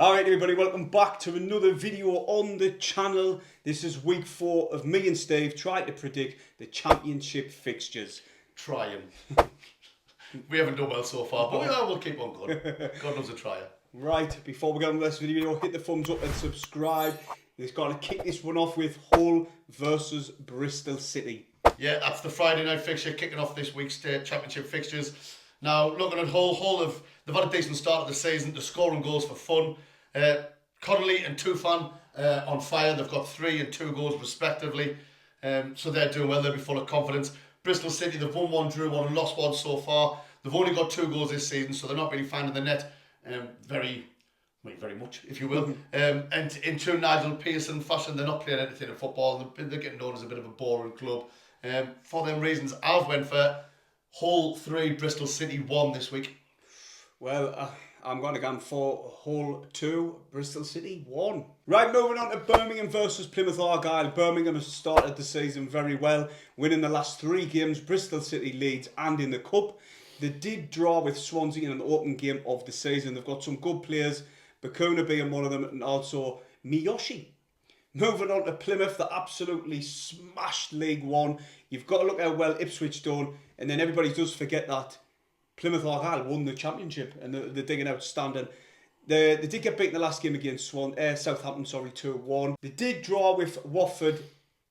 Alright everybody, welcome back to another video on the channel. This is week 4 of me and Steve trying to predict the championship fixtures. Trying. We haven't done well so far, but we'll keep on going. God loves a tryer. Right, before we get on to this video, hit the thumbs up and subscribe. He's got to kick this one off with Hull versus Bristol City. Yeah, that's the Friday night fixture kicking off this week's championship fixtures. Now, looking at Hull they've had a decent start of the season. They're scoring goals for fun. Connolly and Tufan on fire. They've got 3 and 2 goals respectively. So they're doing well. They'll be full of confidence. Bristol City, they've won 1, drew 1 and lost 1 so far. They've only got 2 goals this season, so they're not really finding the net very much, if you will. And in true Nigel Pearson fashion, they're not playing anything in football. They're getting known as a bit of a boring club. For them reasons, I've went for Hull 3, Bristol City 1 this week. Well, I'm going to go for Hull 2, Bristol City 1. Right, moving on to Birmingham versus Plymouth Argyle. Birmingham has started the season very well, winning the last 3 games, Bristol City, Leeds and in the Cup. They did draw with Swansea in an open game of the season. They've got some good players, Bakuna being one of them, and also Miyoshi. Moving on to Plymouth, they absolutely smashed League One. You've got to look how well Ipswich done, and then everybody does forget that Plymouth Argyle won the championship, and they're digging outstanding. They did get beaten the last game against Southampton, 2-1. They did draw with Watford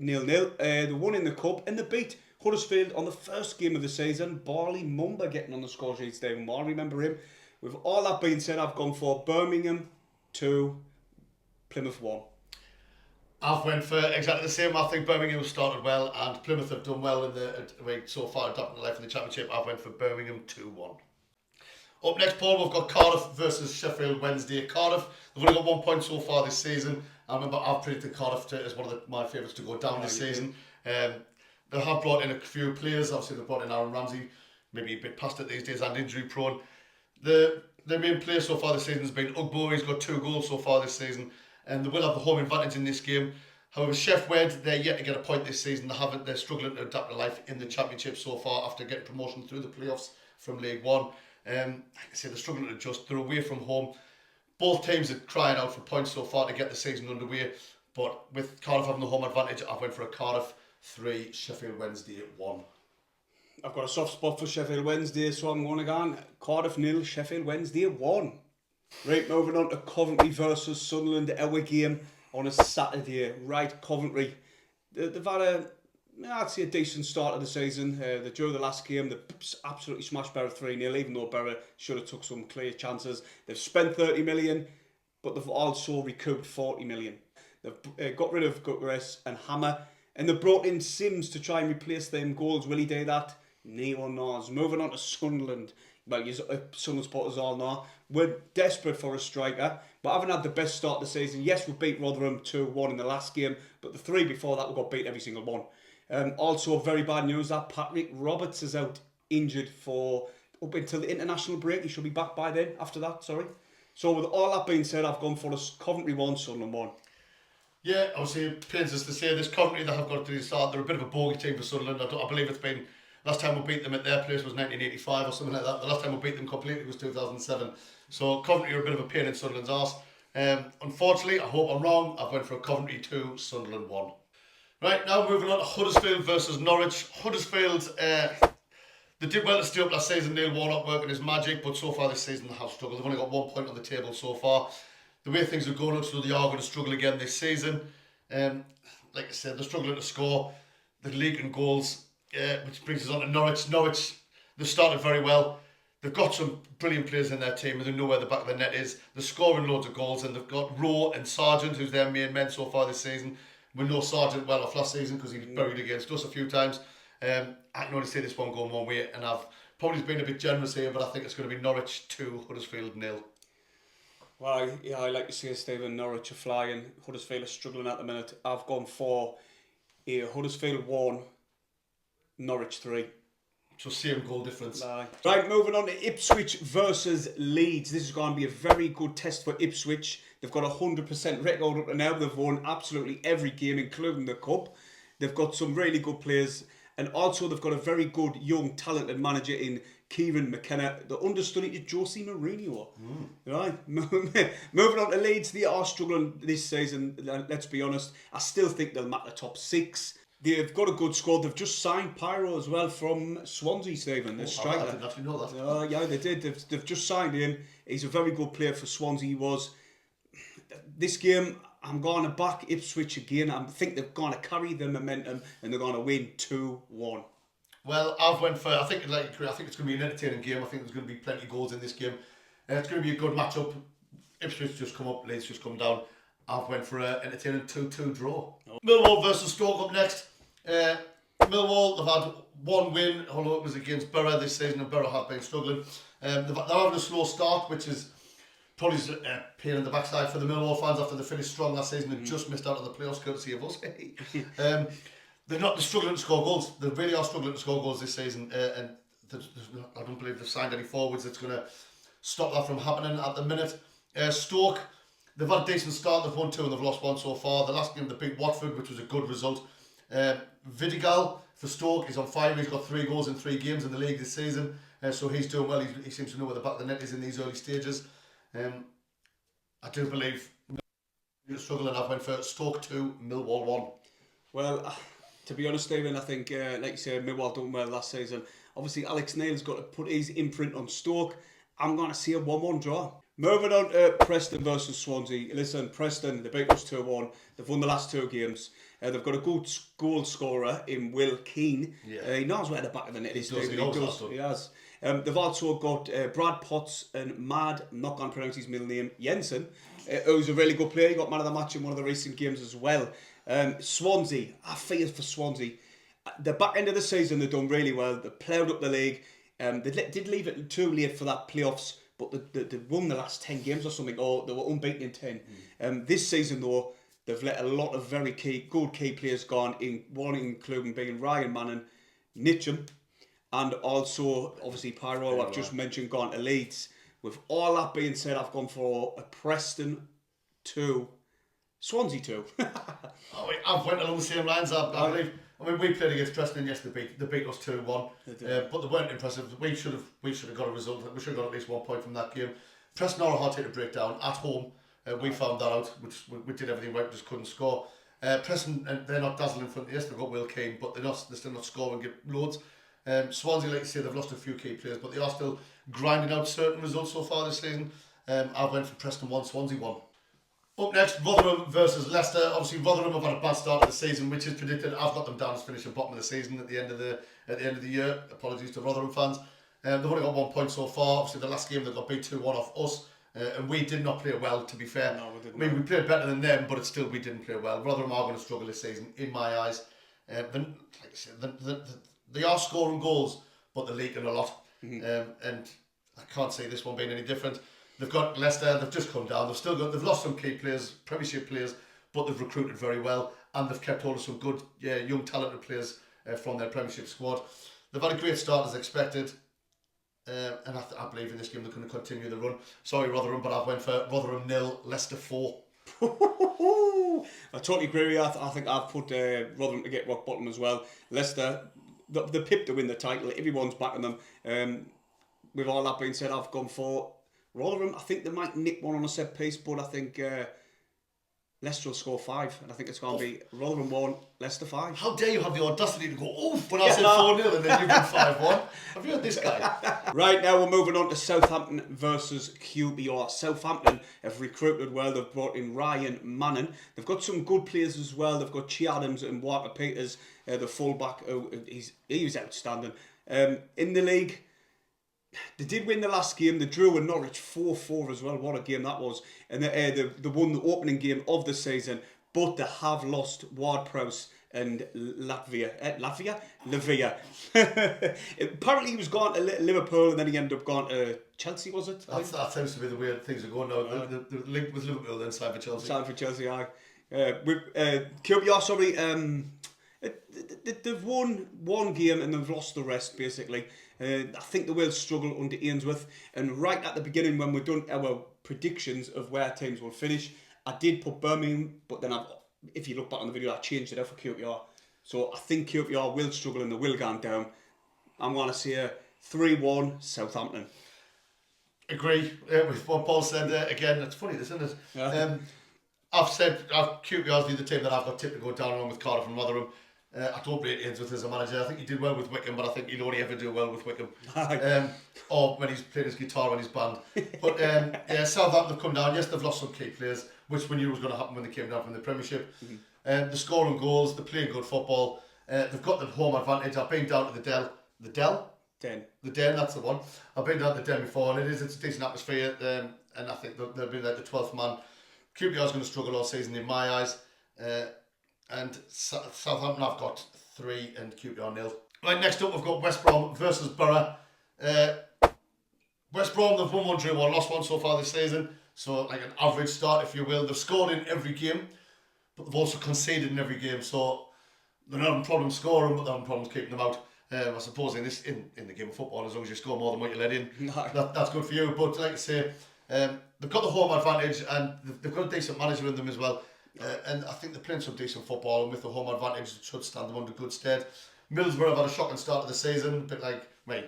0-0. They won in the Cup, and they beat Huddersfield on the first game of the season. Barley Mumba getting on the score sheet, Stephen Moore, remember him. With all that being said, I've gone for Birmingham 2, Plymouth 1. I've went for exactly the same. I think Birmingham have started well and Plymouth have done well in the week so far, adapting life in the championship. I've went for Birmingham 2-1. Up next, Paul, we've got Cardiff versus Sheffield Wednesday. Cardiff, they've only got 1 point so far this season. I remember I've predicted Cardiff as one of my favourites to go down this season. They have brought in a few players. Obviously, they've brought in Aaron Ramsey, maybe a bit past it these days and injury prone. The main player so far this season has been Ugbo. He's got 2 goals so far this season. And they will have the home advantage in this game. However, Sheffield Wed, they're yet to get a point this season. They're struggling to adapt to life in the championship so far after getting promotion through the playoffs from League One. Like I say, they're struggling to adjust. They're away from home. Both teams are crying out for points so far to get the season underway. But with Cardiff having the home advantage, I went for a Cardiff 3, Sheffield Wednesday 1. I've got a soft spot for Sheffield Wednesday, so I'm going to go Cardiff 0, Sheffield Wednesday 1. Right, moving on to Coventry versus Sunderland, our game on a Saturday. Right, Coventry, they've had I'd say a decent start of the season. They drew the last game, they absolutely smashed Borough 3-0, even though Borough should have took some clear chances. They've spent 30 million, but they've also recouped 40 million. They've got rid of Gutierrez and Hammer, and they've brought in Sims to try and replace them goals. Will he do that? No, no. Moving on to Sunderland. Well, you Sunderland supporters all know. We're desperate for a striker, but haven't had the best start of the season. Yes, we beat Rotherham 2-1 in the last game, but the 3 before that we got beat every single one. Also, very bad news that Patrick Roberts is out injured for up until the international break. He should be back by then, after that, sorry. So with all that being said, I've gone for a Coventry 1, Sunderland 1. Yeah, obviously it pains us to say this Coventry that have got to the start. They're a bit of a bogey team for Sunderland. I believe it's been... Last time we beat them at their place was 1985 or something like that. The last time we beat them completely was 2007. So Coventry are a bit of a pain in Sunderland's arse. Unfortunately, I hope I'm wrong. I've went for a Coventry 2, Sunderland 1. Right, now moving on to Huddersfield versus Norwich. Huddersfield, they did well to stay up last season. Neil Warnock working his magic, but so far this season they have struggled. They've only got 1 point on the table so far. The way things are going, looks like they are going to struggle again this season. Like I said, they're struggling to score. They're leaking goals. Which brings us on to Norwich. Norwich, they've started very well. They've got some brilliant players in their team and they know where the back of the net is. They're scoring loads of goals and they've got Rowe and Sargent, who's their main men so far this season. We know Sargent well off last season because he was buried against us a few times. I can only say this one going one way, and I've probably been a bit generous here, but I think it's going to be Norwich 2, Huddersfield 0. Well, yeah, I like to see Stephen. Norwich are flying. Huddersfield are struggling at the minute. I've gone for a Huddersfield 1, Norwich 3. So same goal difference. Right, moving on to Ipswich versus Leeds. This is going to be a very good test for Ipswich. They've got a 100% record up to now. They've won absolutely every game, including the Cup. They've got some really good players. And also they've got a very good, young, talented manager in Kieran McKenna, the understudy to Jose Mourinho. Right. Moving on to Leeds, they are struggling this season. Let's be honest. I still think they'll make the top 6. They've got a good squad. They've just signed Pyro as well from Swansea, Stephen, the striker. I didn't actually know that. Yeah, they did. They've just signed him. He's a very good player for Swansea. He was. This game, I'm going to back Ipswich again. I think they're going to carry the momentum and they're going to win 2-1. Well, I've went for. I think it's going to be an entertaining game. I think there's going to be plenty of goals in this game. It's going to be a good matchup. Ipswich just come up, Leeds just come down. I've went for an entertaining 2-2 draw. Millwall versus Stoke up next. Millwall, they've had one win, although it was against Borough this season, and Borough have been struggling. They're having a slow start, which is probably a pain in the backside for the Millwall fans after they finished strong last season and just missed out on the playoffs courtesy of us. They're struggling to score goals. They really are struggling to score goals this season, and I don't believe they've signed any forwards that's going to stop that from happening at the minute. Stoke, they've had a decent start. They've won 2 and they've lost 1 so far. The last game they beat Watford, which was a good result. Vidigal for Stoke is on fire. He's got 3 goals in 3 games in the league this season, so he's doing well. He seems to know where the back of the net is in these early stages. I do believe you're struggling. I've went for Stoke 2, Millwall 1. Well, to be honest, Stephen, I think, like you said, Millwall done well last season. Obviously, Alex Neil's got to put his imprint on Stoke. I'm going to see a 1-1 draw. Moving on to Preston versus Swansea. Listen, Preston, they beat us 2-1. They've won the last 2 games. They've got a good goal scorer in Will Keane. Yeah. He knows where the back of the net is. He has. They've also got Brad Potts and Mad, I'm not going to pronounce his middle name, Jensen, who's a really good player. He got man of the match in one of the recent games as well. Swansea, I fear for Swansea. The back end of the season, they've done really well. They ploughed up the league. They did leave it too late for that playoffs, but they won the last 10 games or something, or they were unbeaten in 10. This season, though, they've let a lot of very good key players gone, one including being Ryan Manning, Nitcham, and also, obviously, Pyro, I've just mentioned, gone to Leeds. With all that being said, I've gone for a Preston 2, Swansea 2. I've went along the same lines, I believe. I mean, we played against Preston yesterday. They beat us 2-1, but they weren't impressive. We should have got a result. We should have got at least 1 point from that game. Preston are a hard team to break down at home. We found that out. We did everything right, just couldn't score. Preston, they're not dazzling in front. Yes, they've got Will Keane, but they're still not scoring, get loads. Swansea, like you say, they've lost a few key players, but they are still grinding out certain results so far this season. I went for Preston 1, Swansea 1. Up next, Rotherham versus Leicester. Obviously, Rotherham have had a bad start of the season, which is predicted. I've got them down as finishing bottom of the season at the end of the year. Apologies to Rotherham fans. They've only got 1 point so far. Obviously, the last game they got beat 2-1 off us, and we did not play well. To be fair, no, we didn't. I mean, we played better than them, but still we didn't play well. Rotherham are going to struggle this season, in my eyes. Like I said, they are scoring goals, but they're leaking a lot, and I can't see this one being any different. They've got Leicester, they've just come down, they've lost some key players, Premiership players, but they've recruited very well, and they've kept hold of some good, young, talented players from their Premiership squad. They've had a great start as expected, and I believe in this game they're going to continue the run. Sorry, Rotherham, but I went for Rotherham 0, Leicester 4. I totally agree with you. I think I've put Rotherham to get rock bottom as well. Leicester, the pip to win the title, everyone's backing them. With all that being said, I've gone for Rotherham. I think they might nick one on a set piece, but I think Leicester will score 5, and I think it's going to be Rotherham 1, Leicester 5. How dare you have the audacity to go oof when I said 4-0 and then you've done 5-1? Have you heard this guy? Right, now we're moving on to Southampton versus QPR. Southampton have recruited well. They've brought in Ryan Manning. They've got some good players as well. They've got Chi Adams and Walker Peters, the fullback. He was outstanding. In the league, they did win the last game. They drew with Norwich 4-4 as well. What a game that was. And they won the opening game of the season, but they have lost Ward-Prowse and Lavia. Apparently he was gone to Liverpool and then he ended up going to Chelsea, was it? That seems to be the way things are going now. The link with Liverpool then signed for Chelsea. Signed for Chelsea, aye. QPR, sorry, they've won one game and they've lost the rest, basically. I think they will struggle under Ainsworth. And right at the beginning, when we've done our predictions of where teams will finish, I did put Birmingham, but then if you look back on the video, I changed it out for QPR. So I think QPR will struggle and they will go down. I'm going to say a 3-1 Southampton. Agree with what Paul said there. Again, it's funny, isn't it? Yeah. I've said QPR's the team that I've got tipped to go down along with Cardiff and Rotherham. I don't rate Ainsworth as a manager. I think he did well with Wickham, but I think he'll only ever do well with Wickham. Or when he's playing his guitar on his band. But yeah, Southampton have come down. Yes, they've lost some key players, which we knew was going to happen when they came down from the Premiership. They're scoring goals, they're playing good football. They've got the home advantage. I've been down to the Den. The Den, that's the one. I've been down to the Den before, and it's a decent atmosphere. And I think they'll be like the 12th man. QPR's going to struggle all season in my eyes. And Southampton, I've got 3 and QPR 0. Right, next up we've got West Brom versus Borough. West Brom, they've won 1, drew 1, lost 1 so far this season. So like an average start, if you will. They've scored in every game, but they've also conceded in every game. So they're not having problems scoring, but they're having problems keeping them out. I suppose in the game of football, as long as you score more than what you let in, that's good for you. But like I say, they've got the home advantage, and they've got a decent manager in them as well. And I think they're playing some decent football, and with the home advantage, it should stand them under good stead. Middlesbrough have had a shocking start of the season, a bit like, a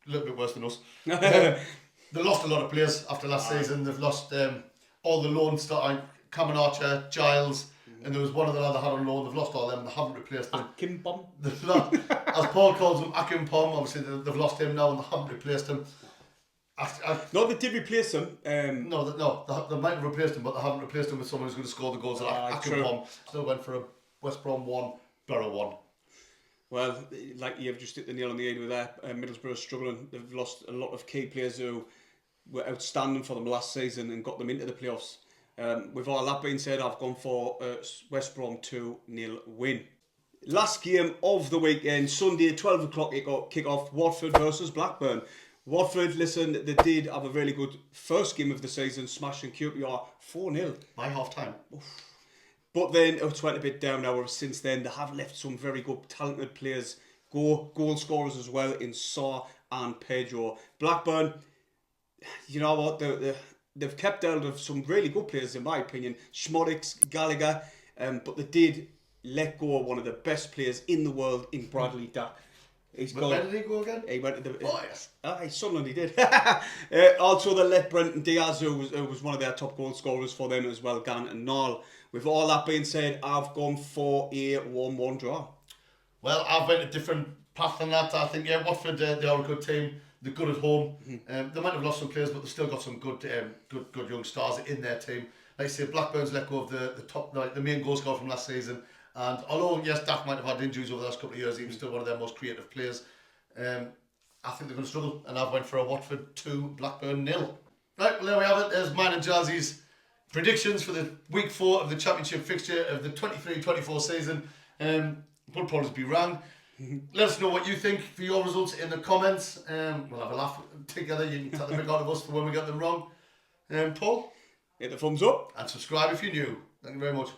little bit worse than us. They lost a lot of players after last season. They've lost all the loan starting, Cameron Archer, Giles, and there was one of the lads they had on loan. They've lost all them. They haven't replaced them. Akimpom. As Paul calls him, Akimpom. Obviously, they've lost him now, and they haven't replaced him. No, they did replace him. No, they might have replaced him, but they haven't replaced him with someone who's going to score the goals. Akimpom still went for a West Brom 1, Borough 1. Well, like you've just hit the nail on the head with that. Middlesbrough struggling. They've lost a lot of key players who were outstanding for them last season and got them into the playoffs. With all that being said, I've gone for West Brom 2-0 win. Last game of the weekend, Sunday, 12 o'clock kick-off, Watford versus Blackburn. Watford, listen, they did have a really good first game of the season, smashing QPR 4-0. By half-time. But then it's went a bit down now. Since then, they have left some very good, talented players go, goal scorers as well in Saw and Pedro. Blackburn, you know what, they've kept out of some really good players in my opinion. Schmodix, Gallagher, but they did let go of one of the best players in the world in Bradley Dack. Where did he go again? He went to the... Oh, yes. Sunderland he did. Also, they let Brenton Diaz, who was one of their top goal scorers for them as well, gone and all. With all that being said, I've gone for a 1-1 draw. Well, I've went a different path than that. I think, Watford, they are a good team. They're good at home. They might have lost some players, but they've still got some good young stars in their team. Like I say, Blackburn's let go of the main goal scorer from last season. And although, yes, Dack might have had injuries over the last couple of years, he was still one of their most creative players. I think they're going to struggle, and I've went for a Watford 2, Blackburn 0. Right, well, there we have it. There's mine and Jazzy's predictions for the week 4 of the championship fixture of the 23-24 season. Will probably be wrong. Let us know what you think for your results in the comments. We'll have a laugh together. You can take the big out of us for when we get them wrong. Paul? Hit the thumbs up. And subscribe if you're new. Thank you very much.